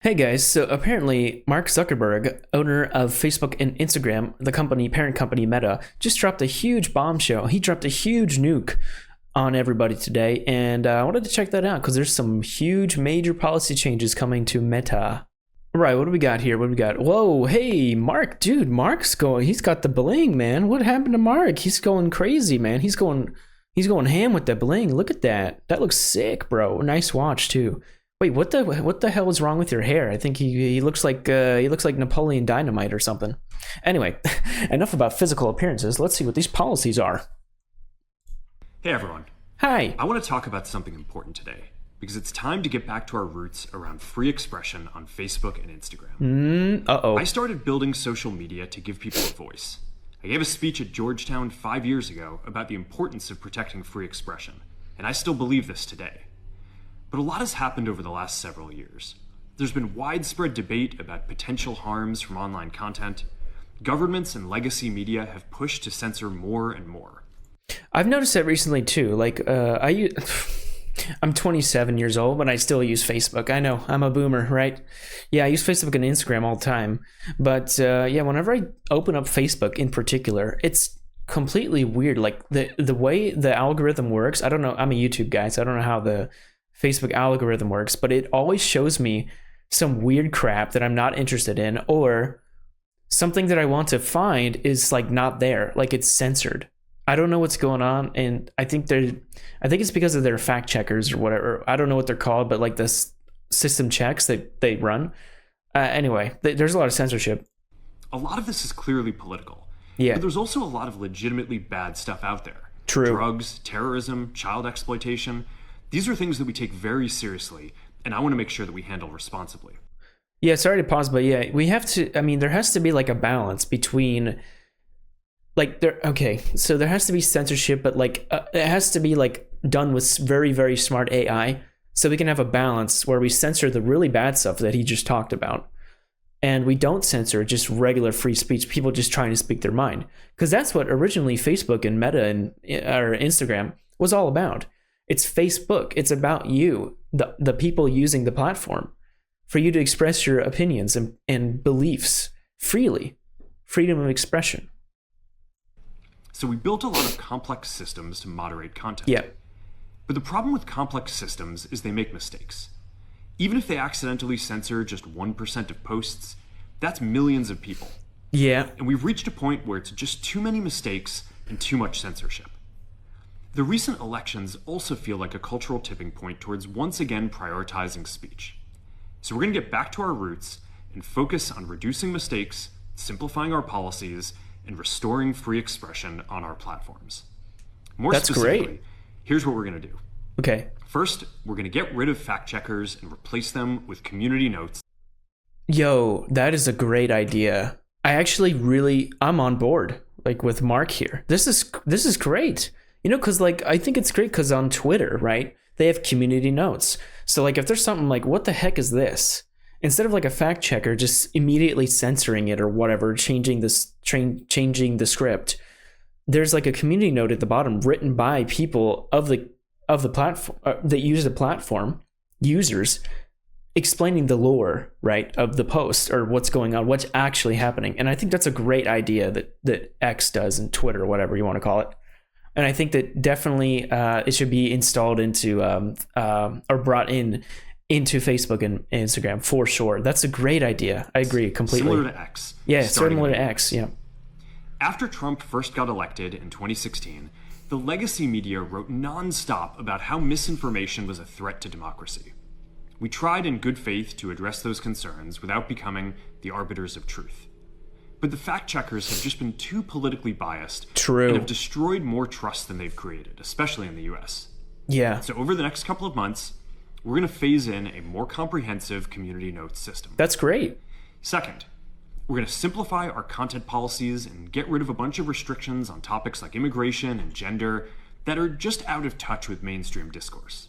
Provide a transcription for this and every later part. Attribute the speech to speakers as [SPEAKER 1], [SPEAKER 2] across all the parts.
[SPEAKER 1] Hey guys, so apparently Mark Zuckerberg, owner of Facebook and Instagram, the parent company Meta, just dropped a huge bombshell. He dropped a huge nuke on everybody today, and I wanted to check that out because there's some huge major policy changes coming to Meta. All right, what do we got here? What do we got? Whoa, hey, Mark, dude, he's got the bling, man. What happened to Mark? He's going crazy, man. He's going ham with the bling. Look at that. That looks sick, bro. Nice watch too. Wait, what the hell is wrong with your hair? I think he looks like Napoleon Dynamite or something. Anyway, enough about physical appearances. Let's see what these policies are.
[SPEAKER 2] Hey everyone.
[SPEAKER 1] Hi.
[SPEAKER 2] I want to talk about something important today because it's time to get back to our roots around free expression on Facebook and Instagram. I started building social media to give people a voice. I gave a speech at Georgetown 5 years ago about the importance of protecting free expression, and I still believe this today. But a lot has happened over the last several years. There's been widespread debate about potential harms from online content. Governments and legacy media have pushed to censor more and more.
[SPEAKER 1] I've noticed that recently too. I'm 27 years old, but I still use Facebook. I know, I'm a boomer, right? Yeah, I use Facebook and Instagram all the time. But whenever I open up Facebook in particular, it's completely weird. Like the way the algorithm works, I don't know. I'm a YouTube guy, so I don't know how the Facebook algorithm works, but it always shows me some weird crap that I'm not interested in, or something that I want to find is like not there, like it's censored. I don't know what's going on, and I think it's because of their fact checkers or whatever. I don't know what they're called, but like this system checks that they run. Anyway, there's a lot of censorship.
[SPEAKER 2] A lot of this is clearly political.
[SPEAKER 1] Yeah.
[SPEAKER 2] But there's also a lot of legitimately bad stuff out there.
[SPEAKER 1] True.
[SPEAKER 2] Drugs, terrorism, child exploitation. These are things that we take very seriously, and I want to make sure that we handle responsibly.
[SPEAKER 1] Yeah, sorry to pause, but yeah, we have to, there has to be like a balance between, so there has to be censorship, but it has to be like done with very, very smart AI, so we can have a balance where we censor the really bad stuff that he just talked about, and we don't censor just regular free speech, people just trying to speak their mind, because that's what originally Facebook and Meta or Instagram was all about. It's Facebook. It's about you, the people using the platform, for you to express your opinions and beliefs freely. Freedom of expression.
[SPEAKER 2] So we built a lot of complex systems to moderate content.
[SPEAKER 1] Yeah.
[SPEAKER 2] But the problem with complex systems is they make mistakes. Even if they accidentally censor just 1% of posts, that's millions of people.
[SPEAKER 1] Yeah.
[SPEAKER 2] And we've reached a point where it's just too many mistakes and too much censorship. The recent elections also feel like a cultural tipping point towards once again prioritizing speech. So we're going to get back to our roots and focus on reducing mistakes, simplifying our policies, and restoring free expression on our platforms. More specifically,
[SPEAKER 1] great.
[SPEAKER 2] Here's what we're going to do.
[SPEAKER 1] Okay.
[SPEAKER 2] First, we're going to get rid of fact checkers and replace them with community notes.
[SPEAKER 1] Yo, that is a great idea. I'm on board, with Mark here. This is great. Because I think it's great because on Twitter, right, they have community notes. So if there's something like, what the heck is this? Instead of a fact checker just immediately censoring it or whatever, changing the script, there's a community note at the bottom written by people of the platform that use the platform, users, explaining the lore, right, of the post or what's going on, what's actually happening. And I think that's a great idea that X does, and Twitter, whatever you want to call it. And I think that definitely it should be installed into or brought into Facebook and Instagram for sure. That's a great idea. I agree completely.
[SPEAKER 2] Similar to X.
[SPEAKER 1] Yeah, similar to X, yeah.
[SPEAKER 2] After Trump first got elected in 2016, the legacy media wrote nonstop about how misinformation was a threat to democracy. We tried in good faith to address those concerns without becoming the arbiters of truth. But the fact checkers have just been too politically biased.
[SPEAKER 1] True.
[SPEAKER 2] And have destroyed more trust than they've created, especially in the US.
[SPEAKER 1] Yeah.
[SPEAKER 2] So over the next couple of months, we're going to phase in a more comprehensive community notes system.
[SPEAKER 1] That's great.
[SPEAKER 2] Second, we're going to simplify our content policies and get rid of a bunch of restrictions on topics like immigration and gender that are just out of touch with mainstream discourse.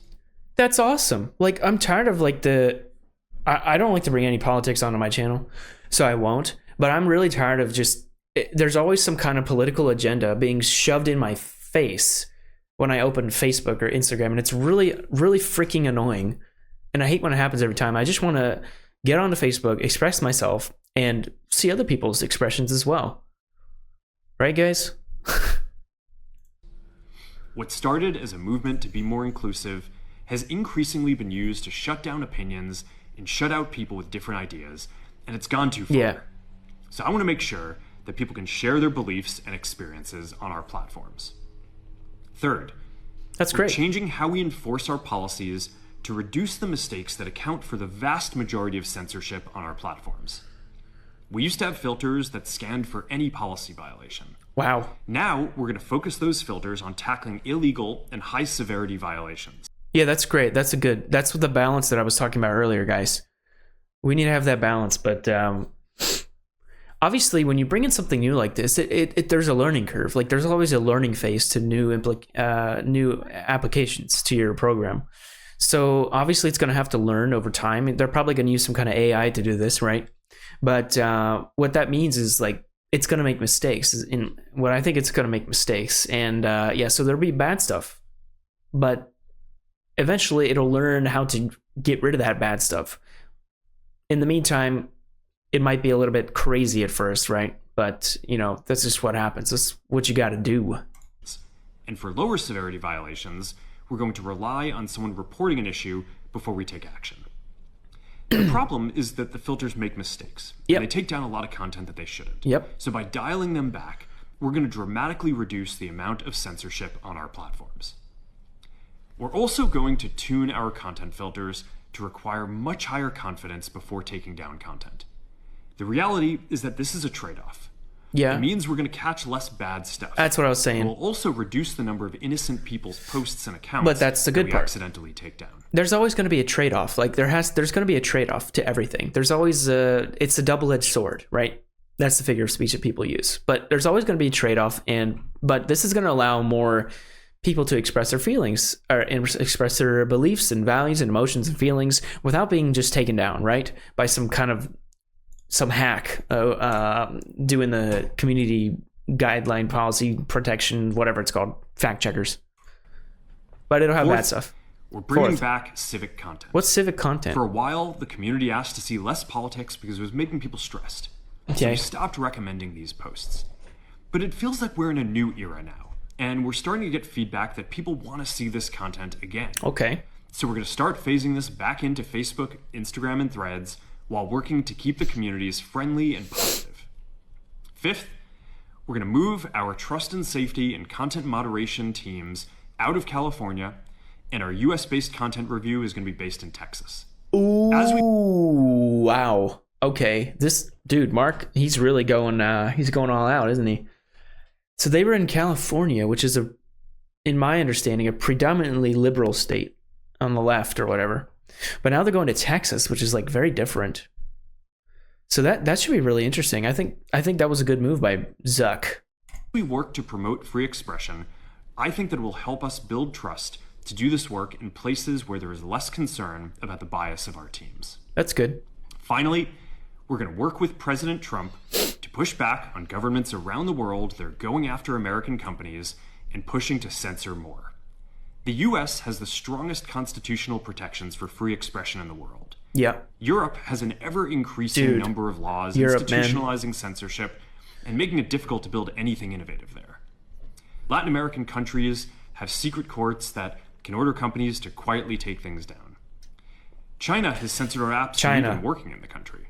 [SPEAKER 1] That's awesome. I'm tired of I don't like to bring any politics onto my channel, so I won't. But I'm really tired of there's always some kind of political agenda being shoved in my face when I open Facebook or Instagram, and it's really, really freaking annoying. And I hate when it happens every time. I just want to get onto Facebook, express myself, and see other people's expressions as well. Right, guys?
[SPEAKER 2] What started as a movement to be more inclusive has increasingly been used to shut down opinions and shut out people with different ideas, and it's gone too far.
[SPEAKER 1] Yeah.
[SPEAKER 2] So I want to make sure that people can share their beliefs and experiences on our platforms. Third,
[SPEAKER 1] that's
[SPEAKER 2] we're
[SPEAKER 1] great.
[SPEAKER 2] changing how we enforce our policies to reduce the mistakes that account for the vast majority of censorship on our platforms. We used to have filters that scanned for any policy violation.
[SPEAKER 1] Wow.
[SPEAKER 2] Now we're going to focus those filters on tackling illegal and high severity violations.
[SPEAKER 1] Yeah, that's great. That's the balance that I was talking about earlier, guys. We need to have that balance, but obviously when you bring in something new like this, there's a learning curve. Like there's always a learning phase to new applications to your program. So obviously it's going to have to learn over time. They're probably going to use some kind of AI to do this, right? But what that means is like it's going to make mistakes. In what I think it's going to make mistakes, and so there'll be bad stuff, but eventually it'll learn how to get rid of that bad stuff. In the meantime, it might be a little bit crazy at first, right? But that's just what happens. That's what you got to do.
[SPEAKER 2] And for lower severity violations, we're going to rely on someone reporting an issue before we take action. The problem is that the filters make mistakes.
[SPEAKER 1] Yep.
[SPEAKER 2] And they take down a lot of content that they shouldn't.
[SPEAKER 1] Yep.
[SPEAKER 2] So by dialing them back, we're going to dramatically reduce the amount of censorship on our platforms. We're also going to tune our content filters to require much higher confidence before taking down content. The reality is that this is a trade-off.
[SPEAKER 1] Yeah.
[SPEAKER 2] It means we're going to catch less bad stuff.
[SPEAKER 1] That's what I was saying.
[SPEAKER 2] We'll also reduce the number of innocent people's posts and accounts
[SPEAKER 1] but that's the good
[SPEAKER 2] that we
[SPEAKER 1] part.
[SPEAKER 2] accidentally take down.
[SPEAKER 1] There's always going to be a trade-off. Like there's going to be a trade-off to everything. There's always it's a double-edged sword, right? That's the figure of speech that people use. But there's always going to be a trade-off, but this is going to allow more people to express their feelings or express their beliefs and values and emotions and feelings without being just taken down, right? By some hack doing the community guideline policy protection, whatever it's called, fact checkers. But it'll have bad stuff.
[SPEAKER 2] We're bringing back civic content.
[SPEAKER 1] What's civic content?
[SPEAKER 2] For a while, the community asked to see less politics because it was making people stressed.
[SPEAKER 1] Okay.
[SPEAKER 2] So we stopped recommending these posts. But it feels like we're in a new era now, and we're starting to get feedback that people want to see this content again.
[SPEAKER 1] Okay.
[SPEAKER 2] So we're going to start phasing this back into Facebook, Instagram, and Threads while working to keep the communities friendly and positive. Fifth, we're going to move our trust and safety and content moderation teams out of California, and our US-based content review is going to be based in Texas.
[SPEAKER 1] Ooh, wow. Okay. This dude, Mark, he's really going all out, isn't he? So they were in California, which is in my understanding, a predominantly liberal state on the left or whatever. But now they're going to Texas, which is like very different. So that should be really interesting. I think that was a good move by Zuck.
[SPEAKER 2] We work to promote free expression. I think that it will help us build trust to do this work in places where there is less concern about the bias of our teams.
[SPEAKER 1] That's good.
[SPEAKER 2] Finally, we're going to work with President Trump to push back on governments around the world that are going after American companies and pushing to censor more. The US has the strongest constitutional protections for free expression in the world.
[SPEAKER 1] Yeah.
[SPEAKER 2] Europe has an ever-increasing number of laws institutionalizing censorship and making it difficult to build anything innovative there. Latin American countries have secret courts that can order companies to quietly take things down. China has censored our apps from even working in the country.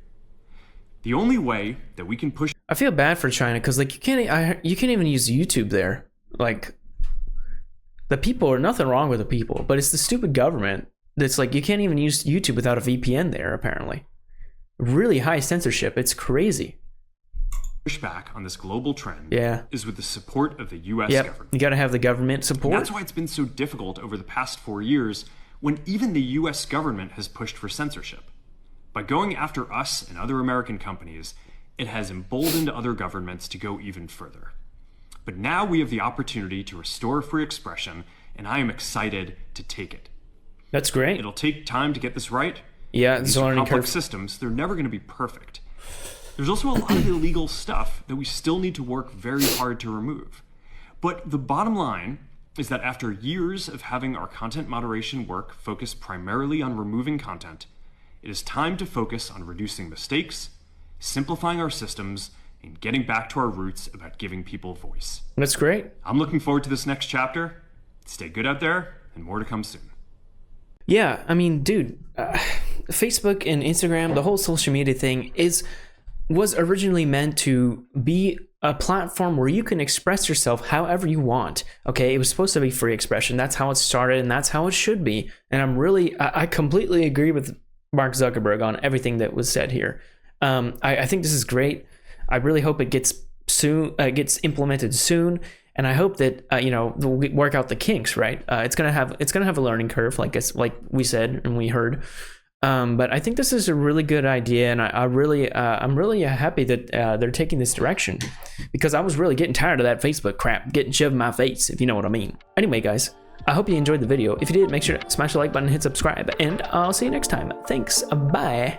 [SPEAKER 2] The only way that we can push...
[SPEAKER 1] I feel bad for China because like you can't even use YouTube there. Like the people are nothing wrong with the people, but it's the stupid government that's like you can't even use YouTube without a VPN there apparently. Really high censorship. It's crazy.
[SPEAKER 2] Pushback on this global trend is with the support of the US government.
[SPEAKER 1] You got to have the government support.
[SPEAKER 2] And that's why it's been so difficult over the past 4 years when even the US government has pushed for censorship. By going after us and other American companies, it has emboldened other governments to go even further. But now we have the opportunity to restore free expression, and I am excited to take it.
[SPEAKER 1] That's great.
[SPEAKER 2] It'll take time to get this right.
[SPEAKER 1] Yeah,
[SPEAKER 2] these are complex systems. They're never going to be perfect. There's also a lot of illegal stuff that we still need to work very hard to remove. But the bottom line is that after years of having our content moderation work focus primarily on removing content, It is time to focus on reducing mistakes, simplifying our systems, and getting back to our roots about giving people voice.
[SPEAKER 1] That's great.
[SPEAKER 2] I'm looking forward to this next chapter. Stay good out there, and more to come soon.
[SPEAKER 1] Yeah, I mean, dude, Facebook and Instagram, the whole social media thing was originally meant to be a platform where you can express yourself however you want. Okay, it was supposed to be free expression. That's how it started, and that's how it should be. And I completely agree with Mark Zuckerberg on everything that was said here. I think this is great. I really hope it gets implemented soon, and I hope that they'll work out the kinks. Right? It's gonna have a learning curve, like we said and we heard. But I think this is a really good idea, and I'm really happy that they're taking this direction, because I was really getting tired of that Facebook crap getting shoved in my face, if you know what I mean. Anyway, guys, I hope you enjoyed the video. If you did, make sure to smash the like button, hit subscribe, and I'll see you next time. Thanks. Bye.